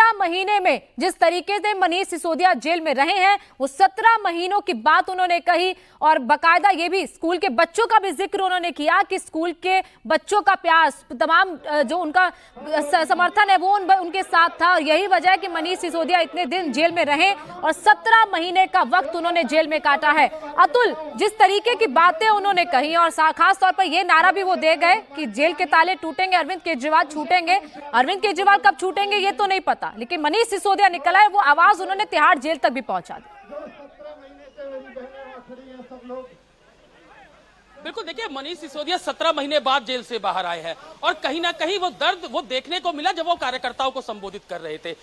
17 महीने में जिस तरीके से मनीष सिसोदिया जेल में रहे हैं, वो 17 महीनों की बात उन्होंने कही और बकायदा ये भी स्कूल के बच्चों का भी जिक्र उन्होंने किया कि स्कूल के बच्चों का प्यास, तमाम जो उनका समर्थन है वो उनके साथ था और यही वजह है कि मनीष सिसोदिया इतने दिन जेल में रहे और 17 महीने का वक्त उन्होंने जेल में काटा है। अतुल, जिस तरीके की बातें उन्होंने कही और खास तौर पर यह नारा भी वो दे गए कि जेल के ताले टूटेंगे, अरविंद केजरीवाल छूटेंगे। अरविंद केजरीवाल कब छूटेंगे ये तो नहीं पता, लेकिन मनीष सिसोदिया निकला है, वो आवाज उन्होंने तिहाड़ जेल तक भी पहुंचा दी। बिल्कुल, देखिए मनीष सिसोदिया 17 महीने बाद जेल से बाहर आए हैं और कहीं ना कहीं वो दर्द वो देखने को मिला जब वो कार्यकर्ताओं को संबोधित कर रहे थे।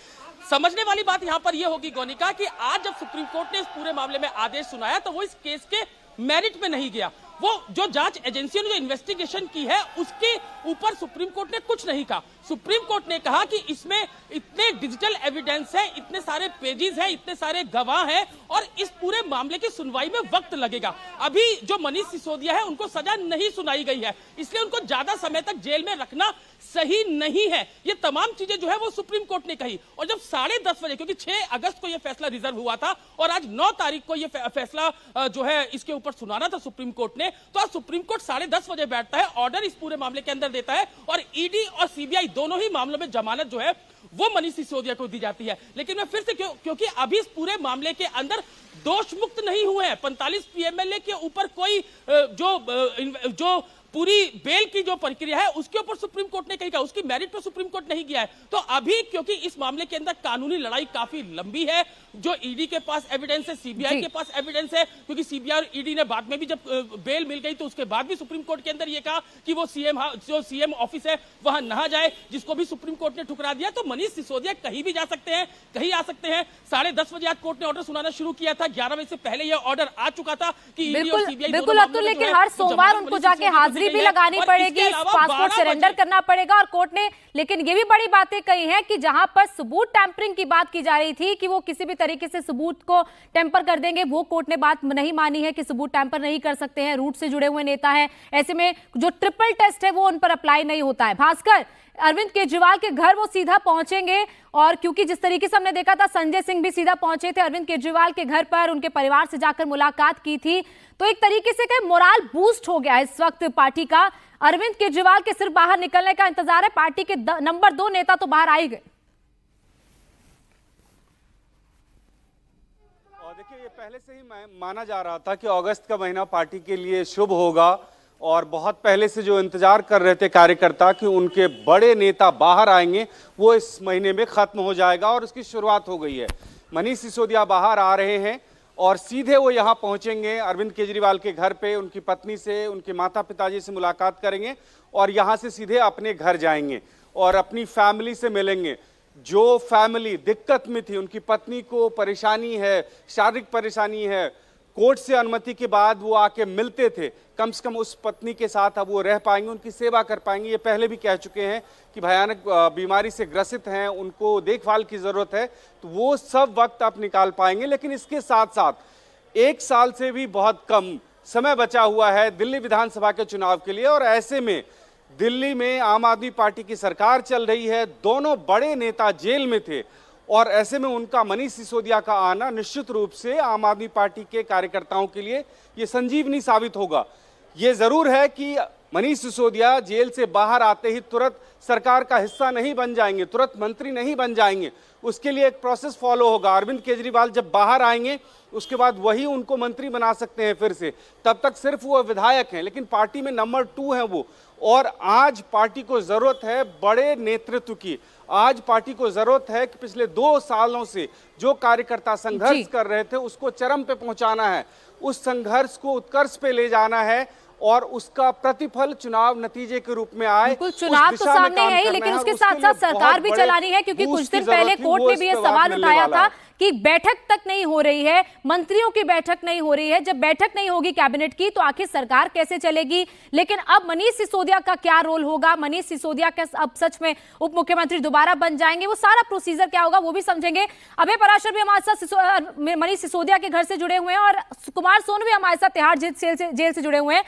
समझने वाली बात यहाँ पर ये होगी गोनिका कि आज जब सुप्रीम कोर्ट ने इस पूरे मामले में आदेश सुनाया तो वो इस केस के मेरिट में नहीं गया। वो जो जांच एजेंसियों ने जो इन्वेस्टिगेशन की है उसके ऊपर सुप्रीम कोर्ट ने कुछ नहीं कहा। सुप्रीम कोर्ट ने कहा कि इसमें इतने डिजिटल एविडेंस है, इतने सारे पेजेस हैं, इतने सारे गवाह हैं और इस पूरे मामले की सुनवाई में वक्त लगेगा। अभी जो मनीष सिसोदिया है उनको सजा नहीं सुनाई गई है, इसलिए उनको ज्यादा समय तक जेल में रखना सही नहीं है। ये तमाम चीजें जो है वो सुप्रीम कोर्ट ने कही और जब 10:30 बजे, क्योंकि 6 अगस्त को यह फैसला रिजर्व हुआ था और आज 9 तारीख को यह फैसला जो है इसके ऊपर सुनाना था सुप्रीम कोर्ट ने, तो आज सुप्रीम कोर्ट 10:30 बजे बैठता है, ऑर्डर इस पूरे मामले के अंदर देता है और ईडी और सीबीआई दोनों ही मामलों में जमानत जो है वो मनीष सिसोदिया को दी जाती है। लेकिन मैं फिर से क्योंकि अभी इस पूरे मामले के अंदर दोष मुक्त नहीं हुए हैं, 45 पीएमएलए के ऊपर कोई जो पूरी बेल की जो प्रक्रिया है उसके ऊपर सुप्रीम कोर्ट ने कही कहा, उसकी मेरिट पर सुप्रीम कोर्ट नहीं गया है। तो अभी क्योंकि इस मामले के अंदर कानूनी लड़ाई काफी लंबी है, जो ईडी के पास एविडेंस है, सीबीआई के पास एविडेंस है, क्योंकि सीबीआई और ईडी ने बाद में भी जब बेल मिल गई तो उसके बाद भी सुप्रीम कोर्ट के अंदर यह कहा कि वो सीएम ऑफिस है वहां ना जाए, जिसको भी सुप्रीम कोर्ट ने ठुकरा दिया। तो मनीष सिसोदिया कहीं भी जा सकते हैं, कहीं आ सकते हैं। 10:30 बजे आज कोर्ट ने ऑर्डर सुनाना शुरू किया था, 11 बजे से पहले यह ऑर्डर आ चुका था कि ईडी और सीबीआई बिल्कुल अतुल, लेकिन हर सोमवार उनको जाके हाजिरी भी लगानी पड़ेगी, पासपोर्ट सरेंडर करना पड़ेगा और कोर्ट ने लेकिन ये भी बड़ी बातें कही हैं कि जहां पर सबूत टैंपरिंग की बात की जा रही थी कि वो किसी भी तरीके से सबूत को टेम्पर कर देंगे, वो कोर्ट ने बात नहीं मानी है कि सबूत टैंपर नहीं कर सकते हैं, रूट से जुड़े हुए नेता है, ऐसे में जो ट्रिपल टेस्ट है वो उन पर अप्लाई नहीं होता है। भास्कर, अरविंद केजरीवाल के घर वो सीधा पहुंचेंगे और क्योंकि जिस तरीके से हमने देखा था संजय सिंह भी सीधा पहुंचे थे अरविंद केजरीवाल के घर पर, उनके परिवार से जाकर मुलाकात की थी, तो एक तरीके से कहीं मोराल बूस्ट हो गया है इस वक्त पार्टी का। अरविंद केजरीवाल के सिर्फ बाहर निकलने का इंतजार है, पार्टी के नंबर 2 नेता तो बाहर आ ही गए। और देखिए, ये पहले से ही माना जा रहा था कि अगस्त का महीना पार्टी के लिए शुभ होगा और बहुत पहले से जो इंतजार कर रहे थे कार्यकर्ता कि उनके बड़े नेता बाहर आएंगे, वो इस महीने में खत्म हो जाएगा और उसकी शुरुआत हो गई है। मनीष सिसोदिया बाहर आ रहे हैं और सीधे वो यहाँ पहुंचेंगे अरविंद केजरीवाल के घर पे, उनकी पत्नी से, उनके माता पिताजी से मुलाकात करेंगे और यहाँ से सीधे अपने घर जाएंगे और अपनी फैमिली से मिलेंगे। जो फैमिली दिक्कत में थी, उनकी पत्नी को परेशानी है, शारीरिक परेशानी है, कोर्ट से अनुमति के बाद वो आके मिलते थे, कम से कम उस पत्नी के साथ अब वो रह पाएंगे, उनकी सेवा कर पाएंगे। ये पहले भी कह चुके हैं कि भयानक बीमारी से ग्रसित हैं, उनको देखभाल की ज़रूरत है, तो वो सब वक्त आप निकाल पाएंगे। लेकिन इसके साथ साथ 1 साल से भी बहुत कम समय बचा हुआ है दिल्ली विधानसभा के चुनाव के लिए और ऐसे में दिल्ली में आम आदमी पार्टी की सरकार चल रही है, दोनों बड़े नेता जेल में थे और ऐसे में उनका मनीष सिसोदिया का आना निश्चित रूप से आम आदमी पार्टी के कार्यकर्ताओं के लिए ये संजीवनी साबित होगा। ये जरूर है कि मनीष सिसोदिया जेल से बाहर आते ही तुरंत सरकार का हिस्सा नहीं बन जाएंगे, तुरंत मंत्री नहीं बन जाएंगे, उसके लिए एक प्रोसेस फॉलो होगा। अरविंद केजरीवाल जब बाहर आएंगे उसके बाद वही उनको मंत्री बना सकते हैं फिर से, तब तक सिर्फ वो विधायक हैं, लेकिन पार्टी में नंबर 2 हैं वो। और आज पार्टी को जरूरत है बड़े नेतृत्व की, आज पार्टी को जरूरत है कि पिछले 2 सालों से जो कार्यकर्ता संघर्ष कर रहे थे उसको चरम पे पहुंचाना है, उस संघर्ष को उत्कर्ष पे ले जाना है और उसका प्रतिफल चुनाव नतीजे के रूप में आए। बिल्कुल, चुनाव तो सामने है ही, लेकिन उसके साथ साथ सरकार भी चलानी है, क्योंकि कुछ दिन पहले कोर्ट ने भी यह सवाल उठाया था कि बैठक तक नहीं हो रही है, मंत्रियों की बैठक नहीं हो रही है, जब बैठक नहीं होगी कैबिनेट की तो आखिर सरकार कैसे चलेगी। लेकिन अब मनीष सिसोदिया का क्या रोल होगा, मनीष सिसोदिया का अब सच में उप मुख्यमंत्री दोबारा बन जाएंगे, वो सारा प्रोसीजर क्या होगा वो भी समझेंगे। अभय पराशर भी हमारे साथ मनीष सिसोदिया के घर से जुड़े हुए हैं और कुमार सोनू भी हमारे साथ तिहाड़ जेल से जुड़े हुए हैं।